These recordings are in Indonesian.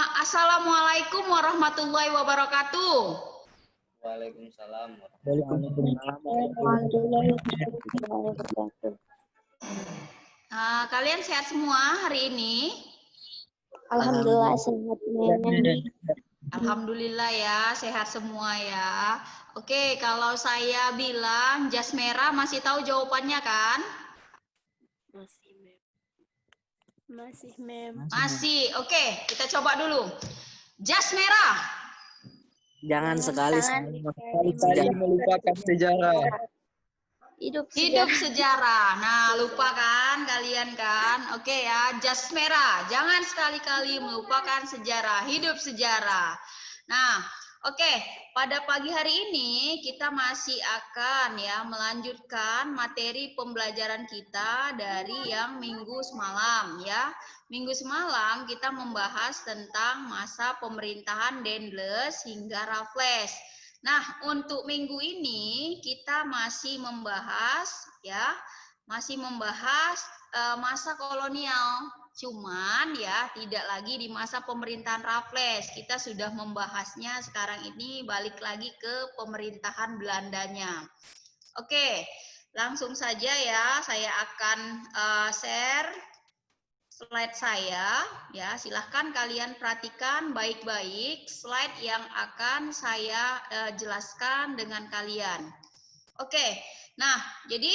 Assalamualaikum warahmatullahi wabarakatuh. Waalaikumsalam. Kalian sehat semua hari ini? Alhamdulillah sehat. Alhamdulillah ya, sehat semua ya. Oke, kalau saya bilang jas merah masih tahu jawabannya kan? Masih, Mem. Masih, Mem. Masih. Oke, kita coba dulu. Jas merah. Jangan sekali-sekali melupakan sejarah. Hidup Sejarah. Nah, lupa kan kalian kan? Oke ya, jas merah. Jangan sekali-kali melupakan sejarah. Hidup sejarah. Nah, oke. Pada pagi hari ini kita masih akan ya melanjutkan materi pembelajaran kita dari yang minggu semalam ya. Minggu semalam kita membahas tentang masa pemerintahan Dendles hingga Raffles. Nah, untuk minggu ini kita masih membahas masa kolonial. Cuman ya tidak lagi di masa pemerintahan Raffles. Kita sudah membahasnya sekarang ini balik lagi ke pemerintahan Belandanya. Oke, langsung saja ya saya akan share slide saya ya. Silahkan kalian perhatikan baik-baik slide yang akan saya jelaskan dengan kalian. Oke, nah jadi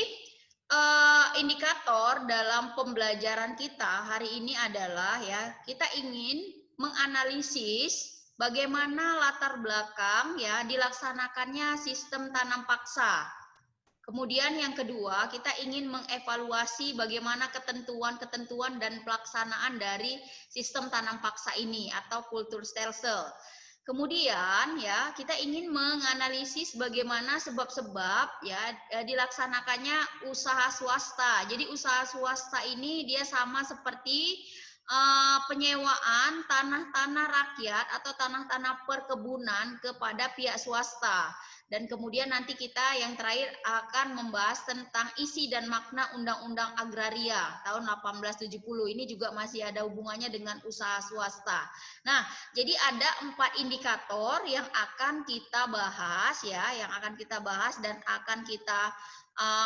indikator dalam pembelajaran kita hari ini adalah ya kita ingin menganalisis bagaimana latar belakang ya dilaksanakannya sistem tanam paksa. Kemudian yang kedua, kita ingin mengevaluasi bagaimana ketentuan-ketentuan dan pelaksanaan dari sistem tanam paksa ini atau Kulturstelsel. Kemudian ya, kita ingin menganalisis bagaimana sebab-sebab ya dilaksanakannya usaha swasta. Jadi usaha swasta ini dia sama seperti penyewaan tanah-tanah rakyat atau tanah-tanah perkebunan kepada pihak swasta. Dan kemudian nanti kita yang terakhir akan membahas tentang isi dan makna Undang-Undang Agraria tahun 1870. Ini juga masih ada hubungannya dengan usaha swasta. Nah, jadi ada 4 indikator yang akan kita bahas ya, dan akan kita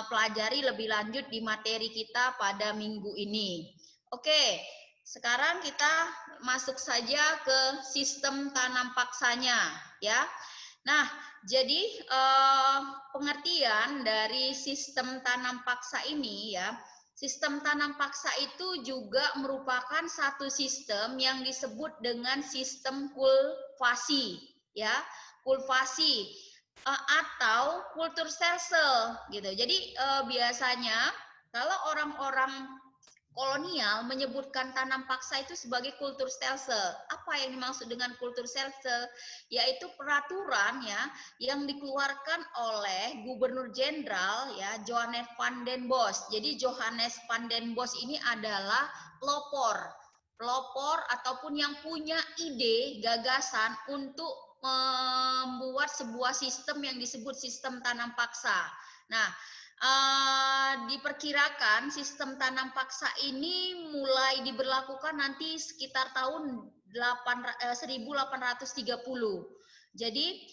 pelajari lebih lanjut di materi kita pada minggu ini. Oke, sekarang kita masuk saja ke sistem tanam paksanya ya. Nah, jadi pengertian dari sistem tanam paksa ini ya, sistem tanam paksa itu juga merupakan satu sistem yang disebut dengan sistem kultivasi ya, kultivasi atau Kulturstelsel gitu. Jadi biasanya kalau orang-orang kolonial menyebutkan tanam paksa itu sebagai Kulturstelsel. Apa yang dimaksud dengan Kulturstelsel? Yaitu peraturan ya yang dikeluarkan oleh Gubernur Jenderal ya Johannes van den Bos. Jadi Johannes van den Bos ini adalah pelopor ataupun yang punya ide gagasan untuk membuat sebuah sistem yang disebut sistem tanam paksa. Nah, diperkirakan sistem tanam paksa ini mulai diberlakukan nanti sekitar tahun 1830. Jadi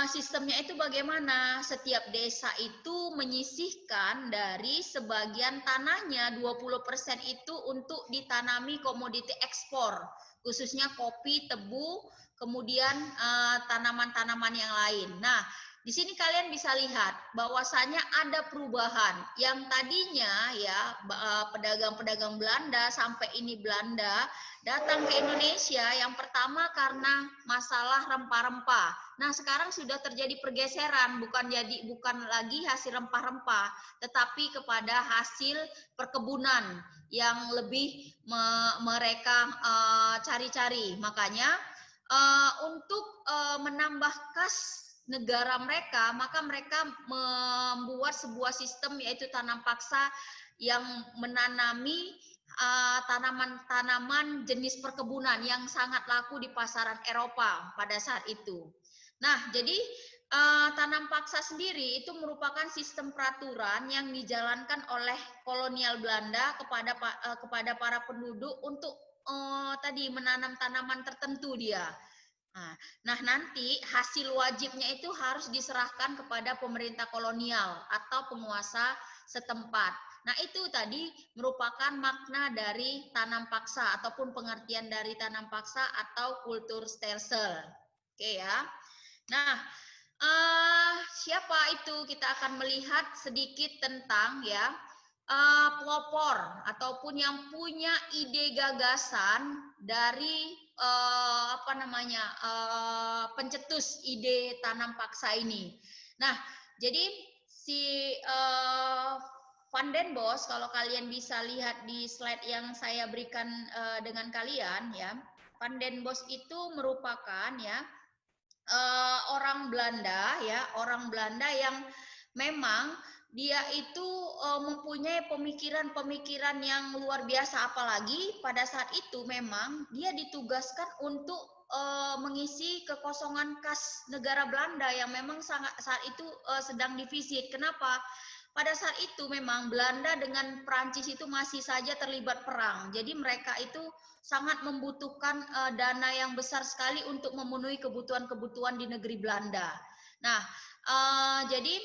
sistemnya itu bagaimana? Setiap desa itu menyisihkan dari sebagian tanahnya 20% itu untuk ditanami komoditi ekspor, khususnya kopi, tebu, kemudian tanaman-tanaman yang lain. Nah, di sini kalian bisa lihat bahwasanya ada perubahan yang tadinya ya pedagang-pedagang Belanda sampai ini Belanda datang ke Indonesia yang pertama karena masalah rempah-rempah. Nah, sekarang sudah terjadi pergeseran bukan lagi hasil rempah-rempah tetapi kepada hasil perkebunan yang lebih mereka cari-cari. Makanya untuk menambah kas negara mereka, maka mereka membuat sebuah sistem yaitu tanam paksa yang menanami tanaman-tanaman jenis perkebunan yang sangat laku di pasaran Eropa pada saat itu. Nah, jadi tanam paksa sendiri itu merupakan sistem peraturan yang dijalankan oleh kolonial Belanda kepada para penduduk untuk tadi menanam tanaman tertentu dia. Nah, nanti hasil wajibnya itu harus diserahkan kepada pemerintah kolonial atau penguasa setempat. Nah, itu tadi merupakan makna dari tanam paksa ataupun pengertian dari tanam paksa atau kultur stelsel. Oke ya. Nah, siapa itu? Kita akan melihat sedikit tentang ya pelopor ataupun yang punya ide gagasan dari pencetus ide tanam paksa ini. Nah, jadi si Van den Bos, kalau kalian bisa lihat di slide yang saya berikan dengan kalian ya, Van den Bos itu merupakan ya orang Belanda ya, orang Belanda yang memang dia itu mempunyai pemikiran-pemikiran yang luar biasa, apalagi pada saat itu memang dia ditugaskan untuk mengisi kekosongan kas negara Belanda yang memang saat itu sedang divisit. Kenapa? Pada saat itu memang Belanda dengan Perancis itu masih saja terlibat perang. Jadi mereka itu sangat membutuhkan dana yang besar sekali untuk memenuhi kebutuhan-kebutuhan di negeri Belanda. Nah, jadi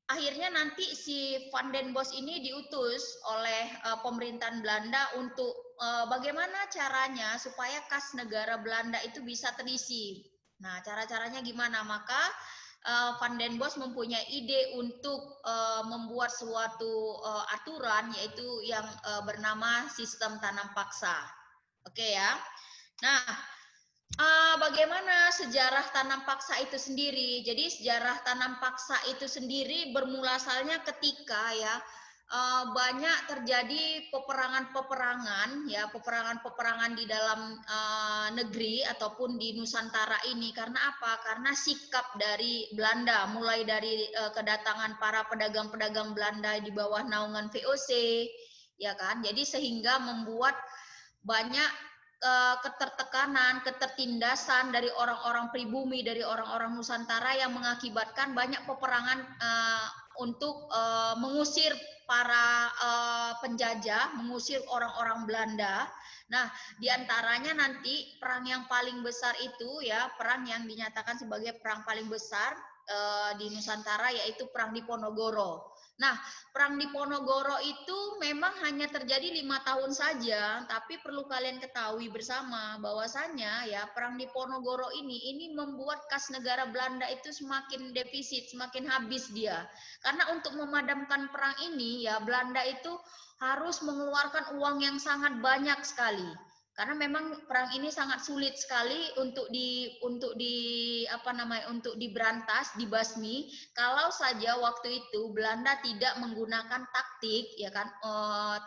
akhirnya nanti si Van den Bos ini diutus oleh pemerintahan Belanda untuk bagaimana caranya supaya kas negara Belanda itu bisa terisi. Nah, cara-caranya gimana? Maka Van den Bos mempunyai ide untuk membuat suatu aturan yaitu yang bernama sistem tanam paksa. Oke ya. Nah, bagaimana sejarah tanam paksa itu sendiri? Jadi sejarah tanam paksa itu sendiri bermulasalnya ketika ya banyak terjadi peperangan-peperangan ya, peperangan-peperangan di dalam negeri ataupun di Nusantara ini. Karena apa? Karena sikap dari Belanda, mulai dari kedatangan para pedagang-pedagang Belanda di bawah naungan VOC, ya kan? Jadi sehingga membuat banyak ketertekanan, ketertindasan dari orang-orang pribumi, dari orang-orang Nusantara yang mengakibatkan banyak peperangan untuk mengusir para penjajah, mengusir orang-orang Belanda. Nah, diantaranya nanti perang yang paling besar itu ya, perang yang dinyatakan sebagai perang paling besar di Nusantara yaitu Perang Diponegoro. Nah, Perang Diponegoro itu memang hanya terjadi 5 tahun saja, tapi perlu kalian ketahui bersama bahwasannya ya Perang Diponegoro ini membuat kas negara Belanda itu semakin defisit, semakin habis dia. Karena untuk memadamkan perang ini ya Belanda itu harus mengeluarkan uang yang sangat banyak sekali. Karena memang perang ini sangat sulit sekali untuk diberantas, dibasmi. Kalau saja waktu itu Belanda tidak menggunakan taktik, ya kan,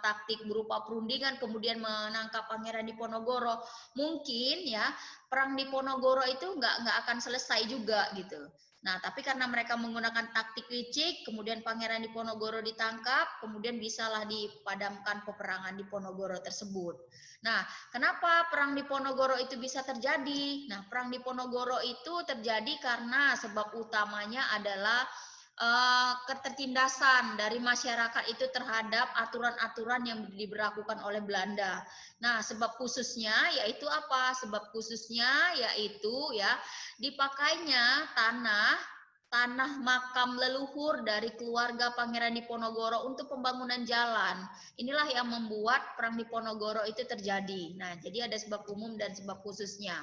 taktik berupa perundingan kemudian menangkap Pangeran Diponegoro, mungkin ya perang Diponegoro itu nggak akan selesai juga gitu. Nah, tapi karena mereka menggunakan taktik licik, kemudian Pangeran Diponegoro ditangkap, kemudian bisalah dipadamkan peperangan Diponegoro tersebut. Nah, kenapa perang Diponegoro itu bisa terjadi? Nah, perang Diponegoro itu terjadi karena sebab utamanya adalah ketertindasan dari masyarakat itu terhadap aturan-aturan yang diberlakukan oleh Belanda. Nah, sebab khususnya yaitu apa? Sebab khususnya yaitu ya dipakainya tanah makam leluhur dari keluarga Pangeran Diponegoro untuk pembangunan jalan. Inilah yang membuat Perang Diponegoro itu terjadi. Nah, jadi ada sebab umum dan sebab khususnya.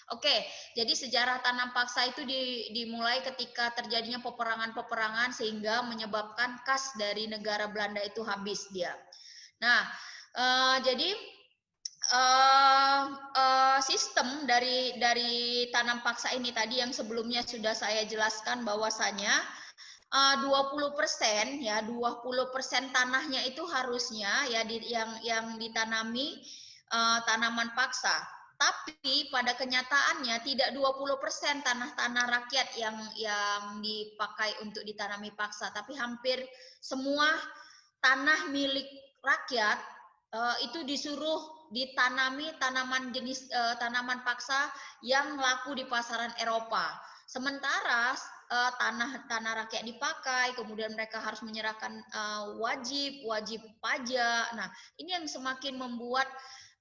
Oke, jadi sejarah tanam paksa itu dimulai ketika terjadinya peperangan-peperangan sehingga menyebabkan kas dari negara Belanda itu habis dia. Nah, jadi sistem dari tanam paksa ini tadi yang sebelumnya sudah saya jelaskan bahwasanya 20% ya 20% tanahnya itu harusnya ya yang ditanami tanaman paksa. Tapi pada kenyataannya tidak 20% tanah-tanah rakyat yang dipakai untuk ditanami paksa, tapi hampir semua tanah milik rakyat itu disuruh ditanami tanaman jenis tanaman paksa yang laku di pasaran Eropa. Sementara tanah rakyat dipakai, kemudian mereka harus menyerahkan wajib pajak. Nah, ini yang semakin membuat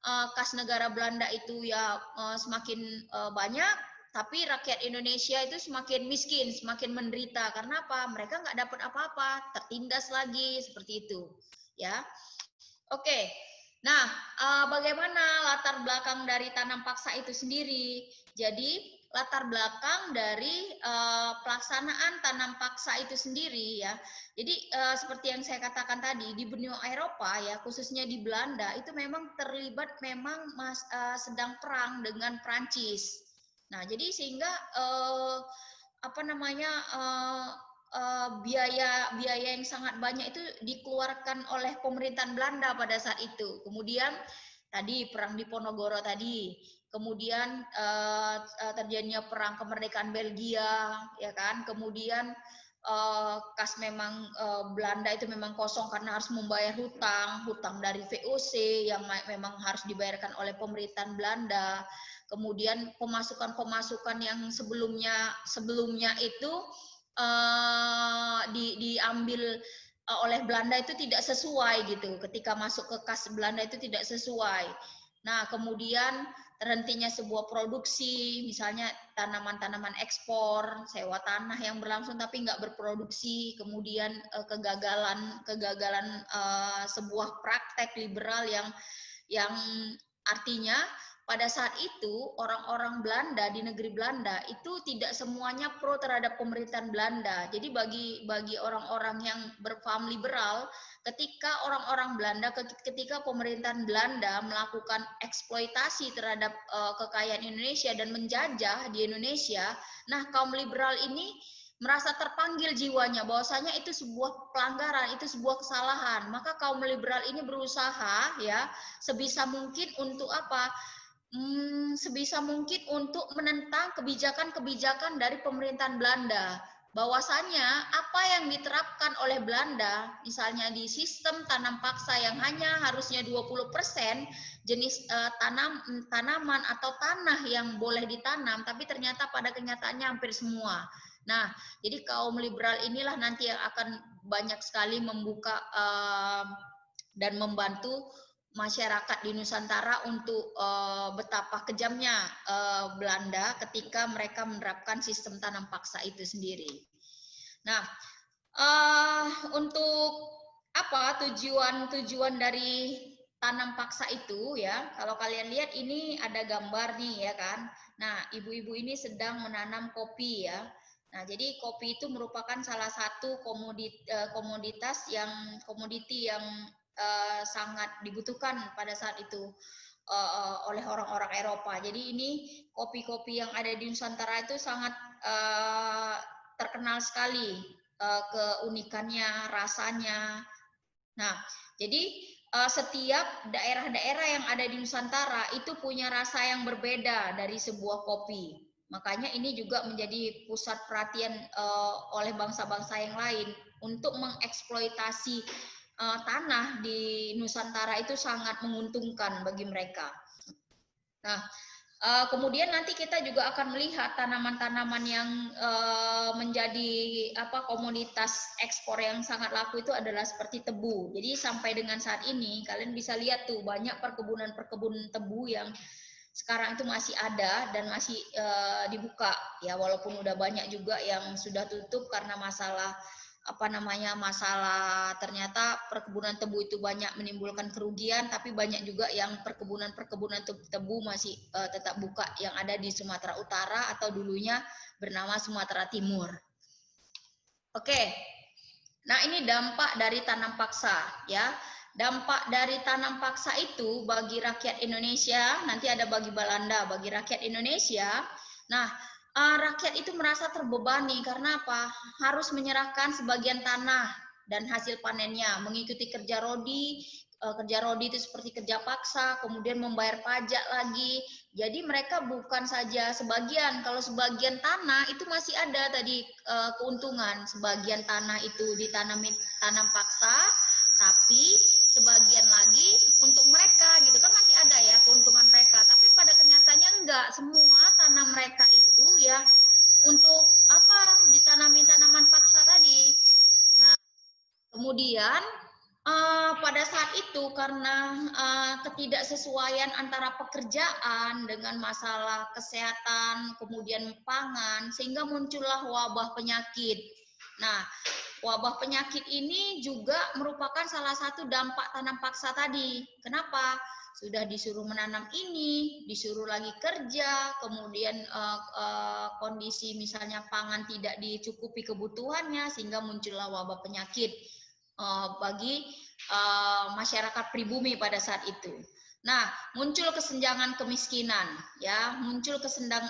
kas negara Belanda itu ya semakin banyak, tapi rakyat Indonesia itu semakin miskin, semakin menderita. Karena apa? Mereka nggak dapat apa-apa, tertindas lagi seperti itu, ya. Oke. Nah, bagaimana latar belakang dari tanam paksa itu sendiri? Jadi latar belakang dari pelaksanaan tanam paksa itu sendiri ya. Jadi seperti yang saya katakan tadi, di benua Eropa ya, khususnya di Belanda itu memang terlibat memang sedang perang dengan Prancis. Nah, jadi sehingga apa namanya biaya yang sangat banyak itu dikeluarkan oleh pemerintahan Belanda pada saat itu. Kemudian tadi perang Diponegoro tadi, kemudian terjadinya perang kemerdekaan Belgia, ya kan? Kemudian kas memang Belanda itu memang kosong karena harus membayar hutang dari VOC yang memang harus dibayarkan oleh pemerintahan Belanda. Kemudian pemasukan yang sebelumnya itu diambil oleh Belanda itu tidak sesuai gitu. Ketika masuk ke kas Belanda itu tidak sesuai. Nah, kemudian terhentinya sebuah produksi, misalnya tanaman-tanaman ekspor, sewa tanah yang berlangsung tapi nggak berproduksi, kemudian kegagalan sebuah praktek liberal yang artinya pada saat itu orang-orang Belanda di negeri Belanda itu tidak semuanya pro terhadap pemerintahan Belanda. Jadi bagi orang-orang yang berpaham liberal, ketika orang-orang Belanda, ketika pemerintahan Belanda melakukan eksploitasi terhadap kekayaan Indonesia dan menjajah di Indonesia, nah kaum liberal ini merasa terpanggil jiwanya bahwasanya itu sebuah pelanggaran, itu sebuah kesalahan. Maka kaum liberal ini berusaha ya sebisa mungkin untuk apa? Sebisa mungkin untuk menentang kebijakan-kebijakan dari pemerintahan Belanda. Bahwasannya apa yang diterapkan oleh Belanda, misalnya di sistem tanam paksa yang hanya harusnya 20% jenis tanaman atau tanah yang boleh ditanam, tapi ternyata pada kenyataannya hampir semua. Nah, jadi kaum liberal inilah nanti yang akan banyak sekali membuka dan membantu masyarakat di Nusantara untuk betapa kejamnya Belanda ketika mereka menerapkan sistem tanam paksa itu sendiri. Nah, untuk apa tujuan dari tanam paksa itu ya? Kalau kalian lihat ini ada gambar nih ya kan. Nah, ibu-ibu ini sedang menanam kopi ya. Nah, jadi kopi itu merupakan salah satu komoditi yang sangat dibutuhkan pada saat itu oleh orang-orang Eropa. Jadi ini kopi-kopi yang ada di Nusantara itu sangat terkenal sekali keunikannya, rasanya. Nah, jadi setiap daerah-daerah yang ada di Nusantara itu punya rasa yang berbeda dari sebuah kopi. Makanya ini juga menjadi pusat perhatian oleh bangsa-bangsa yang lain untuk mengeksploitasi tanah di Nusantara itu sangat menguntungkan bagi mereka. Nah, kemudian nanti kita juga akan melihat tanaman-tanaman yang menjadi komoditas ekspor yang sangat laku itu adalah seperti tebu. Jadi sampai dengan saat ini kalian bisa lihat tuh banyak perkebunan tebu yang sekarang itu masih ada dan masih dibuka ya, walaupun udah banyak juga yang sudah tutup karena masalah ternyata perkebunan tebu itu banyak menimbulkan kerugian, tapi banyak juga yang perkebunan tebu masih tetap buka yang ada di Sumatera Utara atau dulunya bernama Sumatera Timur. Oke. Nah, ini dampak dari tanam paksa ya. Dampak dari tanam paksa itu bagi rakyat Indonesia, nanti ada bagi Belanda, bagi rakyat Indonesia. Nah, rakyat itu merasa terbebani karena apa? Harus menyerahkan sebagian tanah dan hasil panennya, mengikuti kerja rodi itu seperti kerja paksa, kemudian membayar pajak lagi. Jadi mereka bukan saja sebagian, kalau sebagian tanah itu masih ada tadi keuntungan, sebagian tanah itu tanam paksa, tapi sebagian lagi untuk mereka gitu kan masih ada ya keuntungan mereka, tapi pada kenyataannya enggak, semua tanah mereka itu ya untuk ditanami tanaman paksa tadi. Nah, kemudian Pada saat itu karena ketidaksesuaian antara pekerjaan dengan masalah kesehatan, kemudian pangan, sehingga muncullah wabah penyakit. Nah, wabah penyakit ini juga merupakan salah satu dampak tanam paksa tadi. Kenapa? Sudah disuruh menanam ini, disuruh lagi kerja, kemudian kondisi misalnya pangan tidak dicukupi kebutuhannya, sehingga muncullah wabah penyakit bagi masyarakat pribumi pada saat itu. Nah, muncul kesenjangan kemiskinan, ya, muncul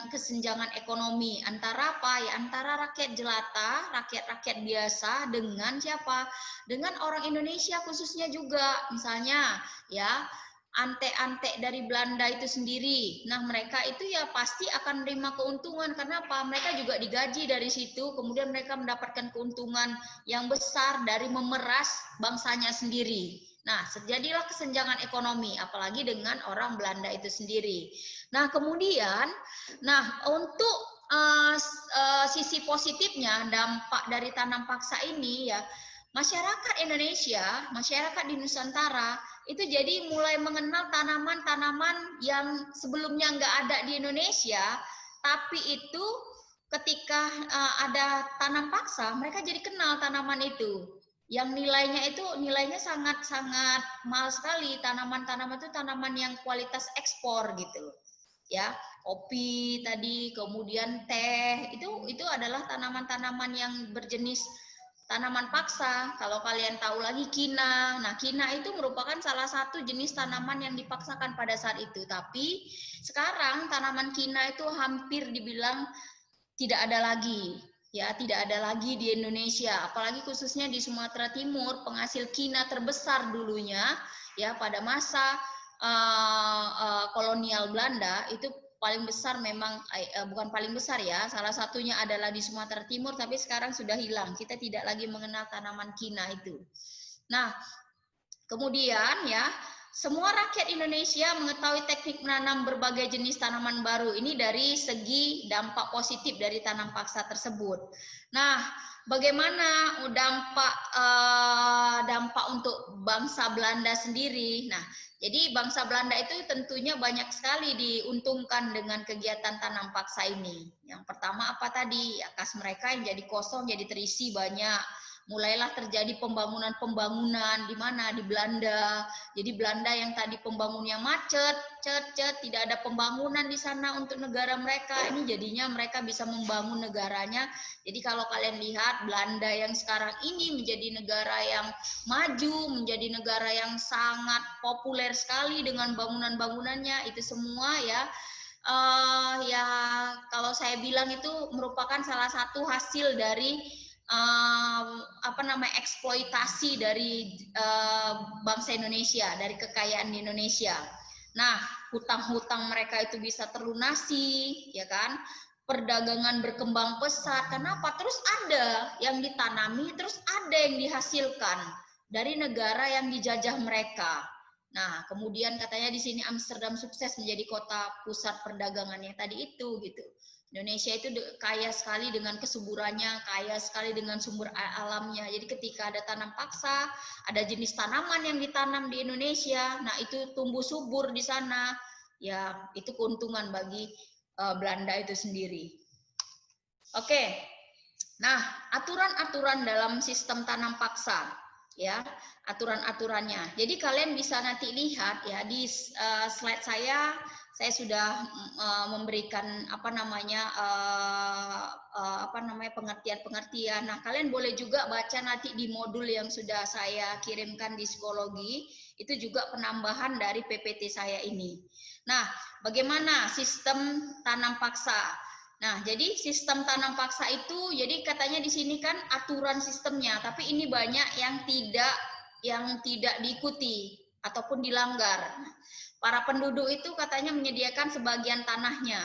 kesenjangan ekonomi antara apa? Ya, antara rakyat jelata, rakyat-rakyat biasa dengan siapa? Dengan orang Indonesia khususnya juga, misalnya, ya, antek-antek dari Belanda itu sendiri. Nah, mereka itu ya pasti akan menerima keuntungan. Karena apa? Mereka juga digaji dari situ, kemudian mereka mendapatkan keuntungan yang besar dari memeras bangsanya sendiri. Nah, terjadilah kesenjangan ekonomi, apalagi dengan orang Belanda itu sendiri. Nah, kemudian, untuk sisi positifnya, dampak dari tanam paksa ini ya, masyarakat Indonesia, masyarakat di Nusantara, itu jadi mulai mengenal tanaman-tanaman yang sebelumnya nggak ada di Indonesia, tapi itu ketika ada tanam paksa, mereka jadi kenal tanaman itu. Yang nilainya sangat-sangat mahal sekali. Tanaman-tanaman itu tanaman yang kualitas ekspor gitu. Ya, kopi tadi, kemudian teh, itu adalah tanaman-tanaman yang berjenis tanaman paksa. Kalau kalian tahu lagi kina. Nah, kina itu merupakan salah satu jenis tanaman yang dipaksakan pada saat itu. Tapi sekarang tanaman kina itu hampir dibilang tidak ada lagi. Ya, tidak ada lagi di Indonesia. Apalagi khususnya di Sumatera Timur, penghasil kina terbesar dulunya ya pada masa kolonial Belanda itu paling besar memang bukan paling besar ya, salah satunya adalah di Sumatera Timur, tapi sekarang sudah hilang. Kita tidak lagi mengenal tanaman kina itu. Nah, kemudian ya, semua rakyat Indonesia mengetahui teknik menanam berbagai jenis tanaman baru. Ini dari segi dampak positif dari tanam paksa tersebut. Nah, bagaimana dampak untuk bangsa Belanda sendiri? Nah, jadi bangsa Belanda itu tentunya banyak sekali diuntungkan dengan kegiatan tanam paksa ini. Yang pertama apa tadi? Ya, kas mereka yang jadi kosong jadi terisi banyak. Mulailah terjadi pembangunan di mana? Di Belanda. Jadi Belanda yang tadi pembangunnya macet, tidak ada pembangunan di sana untuk negara mereka. Ini jadinya mereka bisa membangun negaranya. Jadi kalau kalian lihat Belanda yang sekarang ini menjadi negara yang maju, menjadi negara yang sangat populer sekali dengan bangunan-bangunannya, itu semua ya. Ya kalau saya bilang itu merupakan salah satu hasil dari eksploitasi dari bangsa Indonesia, dari kekayaan di Indonesia. Nah, hutang-hutang mereka itu bisa terlunasi, ya kan? Perdagangan berkembang pesat. Kenapa? Terus ada yang ditanami, terus ada yang dihasilkan dari negara yang dijajah mereka. Nah, kemudian katanya di sini Amsterdam sukses menjadi kota pusat perdagangannya tadi itu gitu. Indonesia itu kaya sekali dengan kesuburannya, kaya sekali dengan sumber alamnya. Jadi ketika ada tanam paksa, ada jenis tanaman yang ditanam di Indonesia, nah itu tumbuh subur di sana. Ya, itu keuntungan bagi Belanda itu sendiri. Oke. Nah, aturan-aturan dalam sistem tanam paksa, ya, aturan-aturannya. Jadi kalian bisa nanti lihat ya di slide saya sudah memberikan pengertian-pengertian. Nah, kalian boleh juga baca nanti di modul yang sudah saya kirimkan di psikologi, itu juga penambahan dari PPT saya ini. Nah, bagaimana sistem tanam paksa? Nah, jadi sistem tanam paksa itu, jadi katanya di sini kan aturan sistemnya, tapi ini banyak yang tidak diikuti ataupun dilanggar. Para penduduk itu katanya menyediakan sebagian tanahnya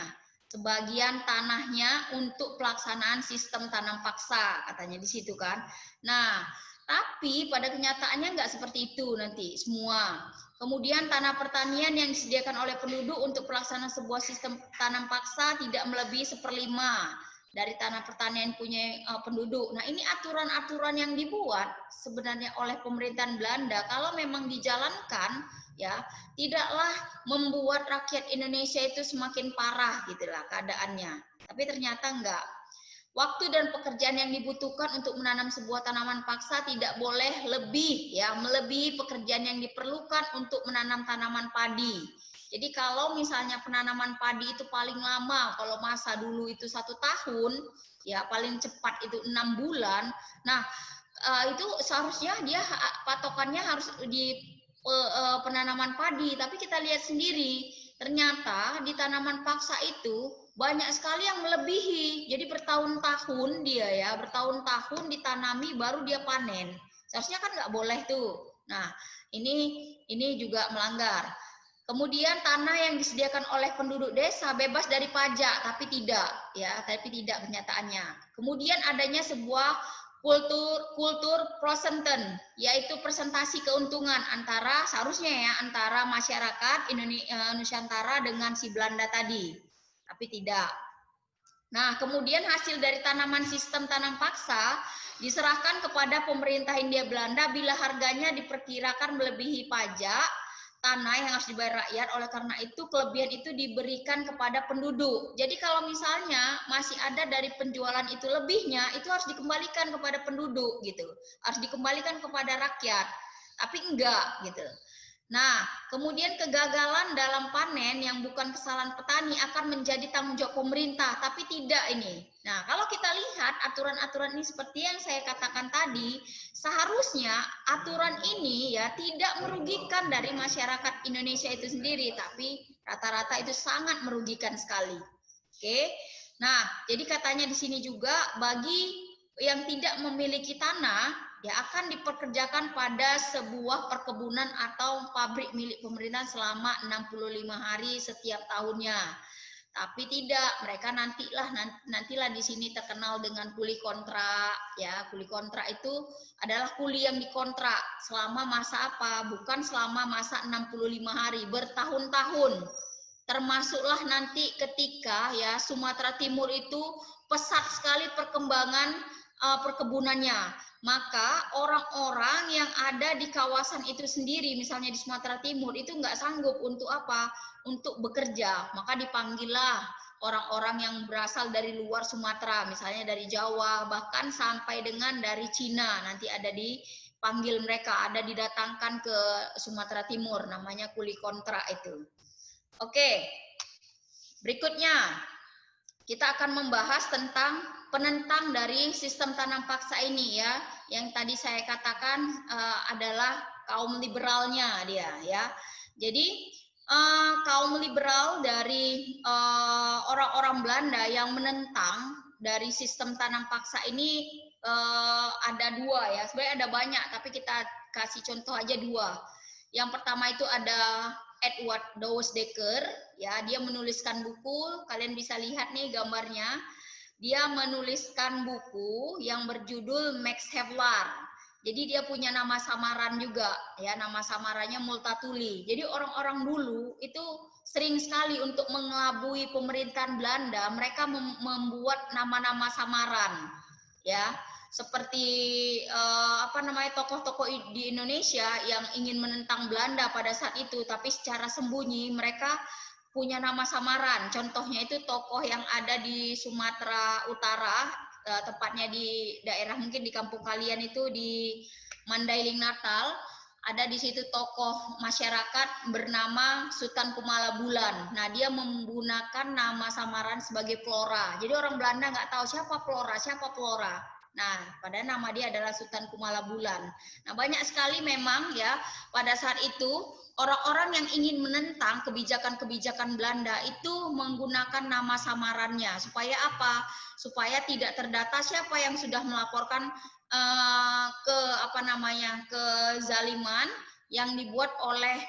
untuk pelaksanaan sistem tanam paksa, katanya di situ kan. Nah, tapi pada kenyataannya nggak seperti itu nanti semua. Kemudian tanah pertanian yang disediakan oleh penduduk untuk pelaksanaan sebuah sistem tanam paksa tidak melebihi 1/5 dari tanah pertanian punya penduduk. Nah, ini aturan-aturan yang dibuat sebenarnya oleh pemerintahan Belanda kalau memang dijalankan ya tidaklah membuat rakyat Indonesia itu semakin parah gitulah keadaannya. Tapi ternyata enggak. Waktu dan pekerjaan yang dibutuhkan untuk menanam sebuah tanaman paksa tidak boleh lebih ya, melebihi pekerjaan yang diperlukan untuk menanam tanaman padi. Jadi kalau misalnya penanaman padi itu paling lama, kalau masa dulu itu 1 tahun, ya paling cepat itu 6 bulan. Nah, itu seharusnya dia patokannya harus di penanaman padi. Tapi kita lihat sendiri, ternyata di tanaman paksa itu banyak sekali yang melebihi. Jadi bertahun-tahun dia ya, bertahun-tahun ditanami baru dia panen. Seharusnya kan nggak boleh tuh. Nah, ini juga melanggar. Kemudian tanah yang disediakan oleh penduduk desa bebas dari pajak, tapi tidak kenyataannya. Kemudian adanya sebuah kultur prosenten, yaitu presentasi keuntungan antara masyarakat Nusantara dengan si Belanda tadi, tapi tidak. Nah, kemudian hasil dari tanaman sistem tanam paksa diserahkan kepada pemerintah Hindia Belanda bila harganya diperkirakan melebihi pajak tanah yang harus dibayar rakyat. Oleh karena itu kelebihan itu diberikan kepada penduduk. Jadi kalau misalnya masih ada dari penjualan itu lebihnya, itu harus dikembalikan kepada penduduk gitu, harus dikembalikan kepada rakyat. Tapi enggak gitu. Nah, kemudian kegagalan dalam panen yang bukan kesalahan petani akan menjadi tanggung jawab pemerintah, tapi tidak ini. Nah, kalau kita lihat aturan-aturan ini seperti yang saya katakan tadi, seharusnya aturan ini ya tidak merugikan dari masyarakat Indonesia itu sendiri, tapi rata-rata itu sangat merugikan sekali. Oke. Nah, jadi katanya di sini juga bagi yang tidak memiliki tanah ya akan dipekerjakan pada sebuah perkebunan atau pabrik milik pemerintah selama 65 hari setiap tahunnya. Tapi tidak, mereka nantilah di sini terkenal dengan kuli kontrak ya. Kuli kontrak itu adalah kuli yang dikontrak selama masa apa? Bukan selama masa 65 hari, bertahun-tahun. Termasuklah nanti ketika ya Sumatera Timur itu pesat sekali perkembangan perkebunannya. Maka orang-orang yang ada di kawasan itu sendiri, misalnya di Sumatera Timur, itu nggak sanggup untuk apa? Untuk bekerja. Maka dipanggillah orang-orang yang berasal dari luar Sumatera, misalnya dari Jawa, bahkan sampai dengan dari Cina. Nanti ada dipanggil mereka, ada didatangkan ke Sumatera Timur, namanya kuli kontrak itu. Oke, berikutnya kita akan membahas tentang penentang dari sistem tanam paksa ini ya, yang tadi saya katakan adalah kaum liberalnya dia ya. Jadi kaum liberal dari orang-orang Belanda yang menentang dari sistem tanam paksa ini ada dua ya, sebenarnya ada banyak tapi kita kasih contoh aja dua. Yang pertama itu ada Edward Douwes Dekker ya, dia menuliskan buku, kalian bisa lihat nih gambarnya. Dia menuliskan buku yang berjudul Max Havelaar. Jadi dia punya nama samaran juga ya, nama samarannya Multatuli. Jadi orang-orang dulu itu sering sekali untuk mengelabui pemerintahan Belanda, mereka membuat nama-nama samaran ya. Seperti tokoh-tokoh di Indonesia yang ingin menentang Belanda pada saat itu, tapi secara sembunyi mereka punya nama samaran. Contohnya itu tokoh yang ada di Sumatera Utara, tepatnya di daerah mungkin di kampung kalian itu di Mandailing Natal, ada di situ tokoh masyarakat bernama Sultan Kumala Bulan. Nah, dia menggunakan nama samaran sebagai Flora. Jadi orang Belanda nggak tahu siapa Flora. Nah, pada nama dia adalah Sultan Kumala Bulan. Nah, banyak sekali memang ya pada saat itu orang-orang yang ingin menentang kebijakan-kebijakan Belanda itu menggunakan nama samarannya. Supaya apa? Supaya tidak terdata siapa yang sudah melaporkan kezaliman yang dibuat oleh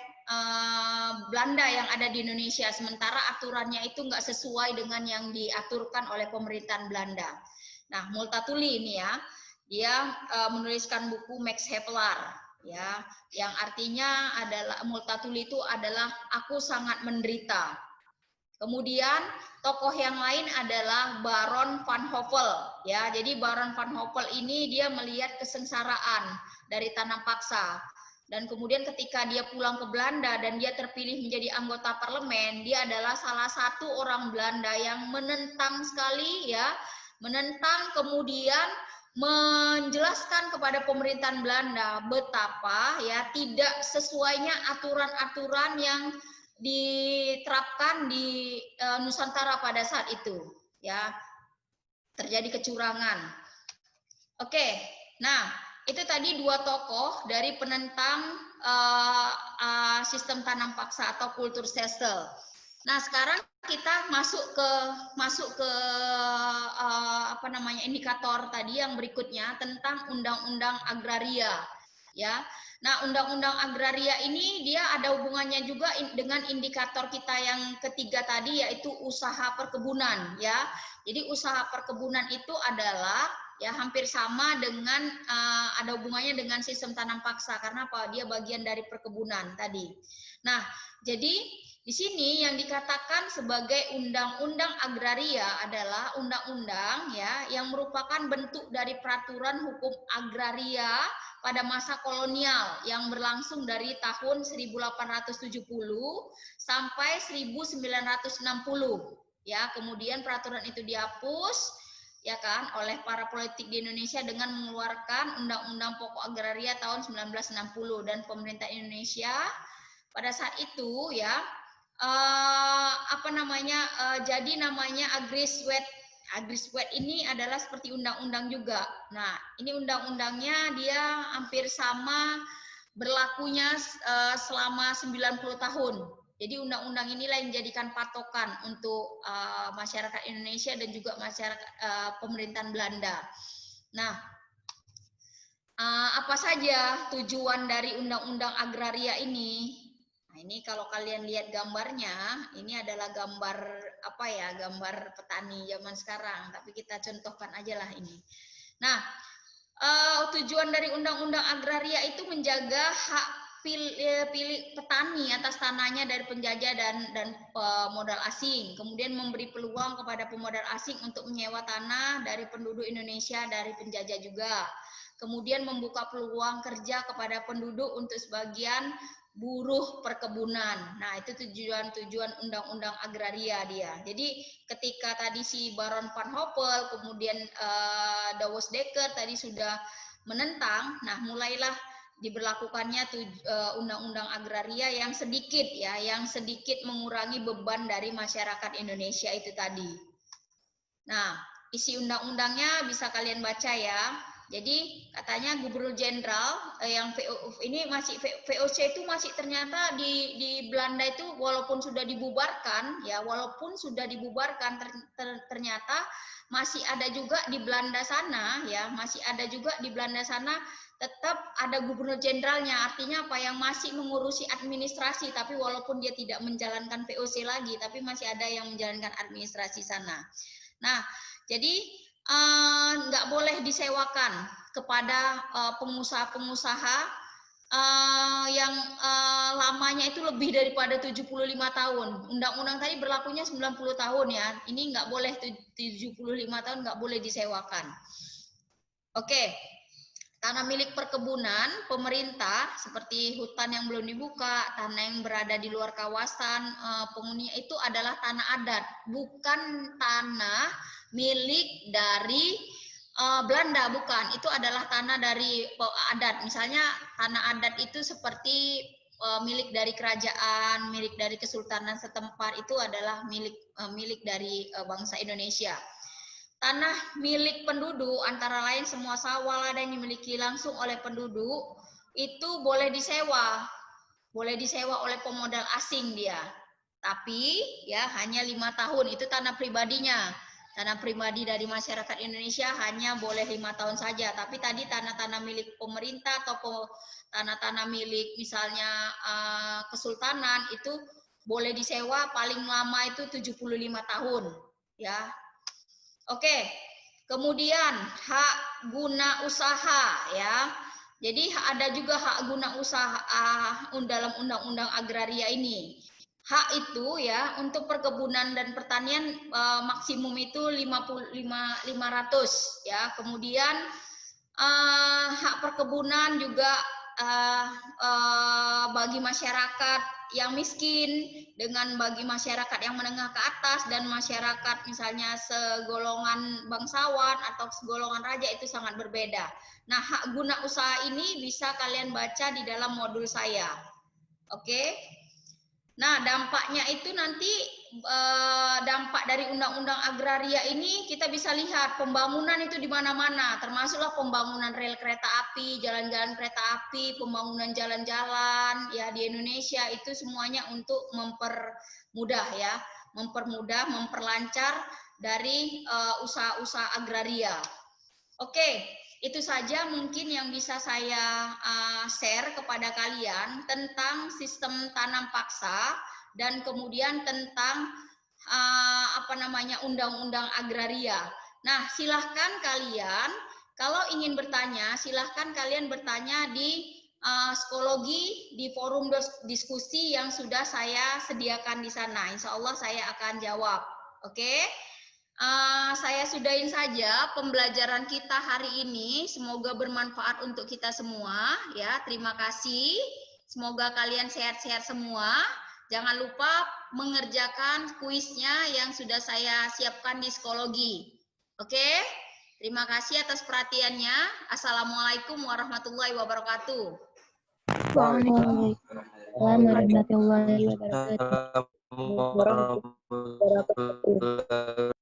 Belanda yang ada di Indonesia. Sementara aturannya itu nggak sesuai dengan yang diaturkan oleh pemerintahan Belanda. Nah, Multatuli ini ya, dia menuliskan buku Max Havelaar ya, yang artinya adalah Multatuli itu adalah aku sangat menderita. Kemudian tokoh yang lain adalah Baron van Hopel, ya. Jadi Baron van Hopel ini dia melihat kesengsaraan dari tanam paksa. Dan kemudian ketika dia pulang ke Belanda dan dia terpilih menjadi anggota parlemen, dia adalah salah satu orang Belanda yang menentang sekali, ya, menentang, kemudian menjelaskan kepada pemerintahan Belanda betapa ya tidak sesuainya aturan-aturan yang diterapkan di Nusantara pada saat itu, ya, terjadi kecurangan. Oke, nah itu tadi dua tokoh dari penentang sistem tanam paksa atau kultur sesel. Nah sekarang kita masuk ke apa namanya indikator tadi yang berikutnya tentang undang-undang agraria, ya. Nah, undang-undang agraria ini dia ada hubungannya juga dengan indikator kita yang ketiga tadi, yaitu usaha perkebunan, ya. Jadi usaha perkebunan itu adalah ya hampir sama dengan ada hubungannya dengan sistem tanam paksa karena apa? Dia bagian dari perkebunan tadi. Nah, jadi di sini yang dikatakan sebagai undang-undang agraria adalah undang-undang ya yang merupakan bentuk dari peraturan hukum agraria pada masa kolonial yang berlangsung dari tahun 1870 sampai 1960, ya. Kemudian peraturan itu dihapus, ya kan, oleh para politik di Indonesia dengan mengeluarkan Undang-Undang Pokok Agraria tahun 1960, dan pemerintah Indonesia pada saat itu ya jadi namanya Agriswet ini adalah seperti undang-undang juga. Nah, ini undang-undangnya dia hampir sama berlakunya selama 90 tahun. Jadi undang-undang inilah yang dijadikan patokan untuk masyarakat Indonesia dan juga masyarakat pemerintahan Belanda. Nah, apa saja tujuan dari undang-undang agraria ini? Nah, ini kalau kalian lihat gambarnya, ini adalah gambar apa ya? Gambar petani zaman sekarang, tapi kita contohkan aja lah ini. Nah, tujuan dari undang-undang agraria itu menjaga hak pilih petani atas tanahnya dari penjajah dan pemodal asing. Kemudian memberi peluang kepada pemodal asing untuk menyewa tanah dari penduduk Indonesia dari penjajah juga. Kemudian membuka peluang kerja kepada penduduk untuk sebagian buruh perkebunan. Nah, itu tujuan undang-undang agraria dia. Jadi ketika tadi si Baron van Hopel, kemudian Douwes Dekker tadi sudah menentang, nah mulailah diberlakukannya undang-undang agraria yang sedikit ya, yang sedikit mengurangi beban dari masyarakat Indonesia itu tadi. Nah, isi undang-undangnya bisa kalian baca ya. Jadi katanya Gubernur Jenderal yang ini masih VOC itu masih ternyata di Belanda itu walaupun sudah dibubarkan ya, ternyata masih ada juga di Belanda sana ya, masih ada juga di Belanda sana tetap ada Gubernur Jenderalnya, artinya apa, yang masih mengurusi administrasi, tapi walaupun dia tidak menjalankan VOC lagi, tapi masih ada yang menjalankan administrasi sana. Nah, jadi nggak boleh disewakan kepada pengusaha-pengusaha yang lamanya itu lebih daripada 75 tahun. Undang-undang tadi berlakunya 90 tahun ya. Ini nggak boleh 75 tahun, nggak boleh disewakan. Oke. Tanah milik perkebunan pemerintah seperti hutan yang belum dibuka, tanah yang berada di luar kawasan penghuni itu adalah tanah adat, bukan tanah milik dari Belanda, bukan. Itu adalah tanah dari adat. Misalnya tanah adat itu seperti milik dari kerajaan, milik dari kesultanan setempat, itu adalah milik dari bangsa Indonesia. Tanah milik penduduk antara lain semua sawah ladang yang dimiliki langsung oleh penduduk itu boleh disewa oleh pemodal asing dia, tapi ya hanya 5 tahun. Itu tanah pribadinya, tanah pribadi dari masyarakat Indonesia hanya boleh 5 tahun saja. Tapi tadi tanah-tanah milik pemerintah atau tanah-tanah milik misalnya kesultanan itu boleh disewa paling lama itu 75 tahun ya. Oke, kemudian hak guna usaha ya. Jadi ada juga hak guna usaha dalam undang-undang agraria ini. hak itu ya untuk perkebunan dan pertanian maksimum itu 500 ya. Kemudian hak perkebunan juga bagi masyarakat yang miskin dengan bagi masyarakat yang menengah ke atas dan masyarakat misalnya segolongan bangsawan atau segolongan raja itu sangat berbeda. Nah, hak guna usaha ini bisa kalian baca di dalam modul saya. Oke. Nah, dampaknya itu nanti dampak dari undang-undang agraria ini kita bisa lihat pembangunan itu di mana-mana, termasuklah pembangunan rel kereta api, jalan-jalan kereta api, pembangunan jalan-jalan ya di Indonesia itu semuanya untuk mempermudah ya, memperlancar dari usaha-usaha agraria. Oke, itu saja mungkin yang bisa saya share kepada kalian tentang sistem tanam paksa dan kemudian tentang undang-undang agraria. Nah, silahkan kalian kalau ingin bertanya, silahkan kalian bertanya di psikologi di forum diskusi yang sudah saya sediakan di sana. Insya Allah saya akan jawab. Oke? Saya sudahin saja pembelajaran kita hari ini. Semoga bermanfaat untuk kita semua. Ya, terima kasih. Semoga kalian sehat-sehat semua. Jangan lupa mengerjakan kuisnya yang sudah saya siapkan di psikologi. Oke? Terima kasih atas perhatiannya. Assalamualaikum warahmatullahi wabarakatuh. Waalaikumsalam warahmatullahi wabarakatuh. Warahmatullahi wabarakatuh.